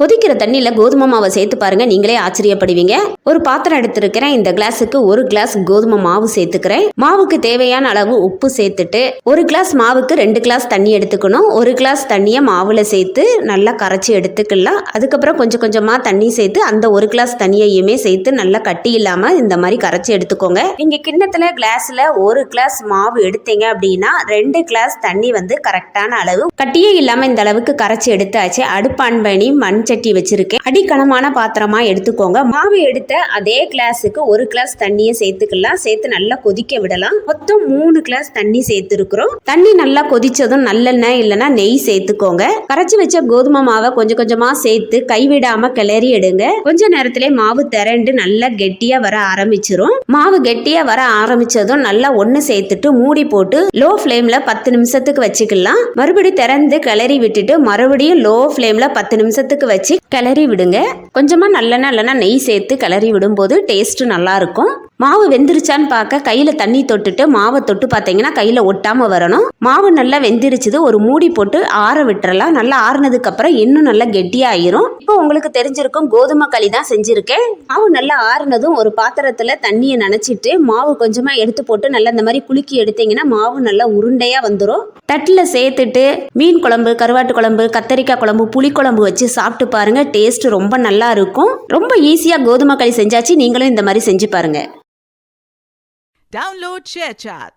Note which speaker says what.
Speaker 1: கொதிக்கிற தண்ணியில் கோதுமை மாவை சேர்த்து பாருங்க, நீங்களே ஆச்சரியப்படுவீங்க. ஒரு பாத்திரம் எடுத்திருக்கிறேன். இந்த கிளாஸுக்கு 1 கிளாஸ் கோதுமை மாவு சேர்த்துக்கிறேன். மாவுக்கு தேவையான அளவு உப்பு சேர்த்துட்டு 1 கிளாஸ் மாவுக்கு 2 கிளாஸ் தண்ணி எடுத்துக்கணும். 1 கிளாஸ் தண்ணியை மாவுல சேர்த்து நல்லா கரைச்சி எடுத்துக்கலாம். அதுக்கப்புறம் கொஞ்சம் கொஞ்சமா தண்ணி சேர்த்து அந்த 1 கிளாஸ் தண்ணியையுமே சேர்த்து நல்லா கட்டி இல்லாம இந்த மாதிரி கரைச்சி எடுத்துக்கோங்க. நீங்க கிண்ணத்துல கிளாஸ்ல 1 கிளாஸ் மாவு எடுத்தீங்க அப்படின்னா 2 கிளாஸ் தண்ணி வந்து கரெக்டான அளவு. கட்டியே இல்லாம இந்த அளவுக்கு கரைச்சி எடுத்தாச்சு. அடுப்பான் பண்ணி மண் சட்டி வச்சிருக்கேன். அடிக்கனமான பாத்திரமா எடுத்துக்கோங்க. மாவு எடுத்த அதே கிளாஸுக்கு 1 கிளாஸ் தண்ணியை சேர்த்துக்கலாம். சேர்த்து நல்லா கொதிக்க விடலாம். மொத்தம் 3 கிளாஸ் தண்ணி சேர்த்துருக்குறோம். தண்ணி நல்லா கொதிச்சதும் நல்லெண்ணெய் இல்லைன்னா நெய் சேர்த்துக்கோங்க. கரைச்சி வச்ச கோதுமை மாவை கொஞ்சம் கொஞ்சமா சேர்த்து கைவிடாம கிளறி எடுங்க. கொஞ்ச நேரத்திலே மாவு திரண்டு நல்லா கெட்டியா வர ஆரம்பிச்சிரும். மாவு கெட்டியா வர ஆரம்பிச்சதும் நல்லா ஒண்ணு சேர்த்துட்டு மூடி போட்டு லோ ஃபிளேம்ல 10 நிமிஷத்துக்கு வச்சுக்கலாம். மறுபடியும் திறந்து கிளறி விட்டுட்டு மறுபடியும் லோ ஃபிளேம்ல 10 நிமிஷத்துக்கு வச்சு கிளறி விடுங்க. கொஞ்சமா நல்லெண்ணெய் இல்லைன்னா நெய் சேர்த்து கிளறி விடும்போது டேஸ்ட் நல்லா இருக்கும். மாவு வெந்துருச்சான்னு பார்க்க கையில தண்ணி தொட்டுட்டு மாவை தொட்டு பார்த்தீங்கன்னா கையில ஒட்டாம வரணும். மாவு நல்லா வெந்திருச்சுது. ஒரு மூடி போட்டு ஆற விட்டுறலாம். நல்லா ஆறுனதுக்கு அப்புறம் இன்னும் நல்லா கெட்டியா ஆயிரும். இப்போ உங்களுக்கு தெரிஞ்சிருக்கும், கோதுமை களி தான் செஞ்சிருக்கேன். மாவு நல்லா ஆறுனதும் ஒரு பாத்திரத்துல தண்ணியை நனைச்சிட்டு மாவு கொஞ்சமா எடுத்து போட்டு நல்லா இந்த மாதிரி குலுக்கி எடுத்தீங்கன்னா மாவு நல்லா உருண்டையா வந்துடும். தட்டில் சேர்த்துட்டு மீன் குழம்பு, கருவாட்டு குழம்பு, கத்தரிக்காய் குழம்பு, புளிக்குழம்பு வச்சு சாப்பிட்டு பாருங்க. டேஸ்ட் ரொம்ப நல்லா இருக்கும். ரொம்ப ஈஸியா கோதுமை களி செஞ்சாச்சு. நீங்களும் இந்த மாதிரி செஞ்சு பாருங்க.
Speaker 2: Download ShareChat.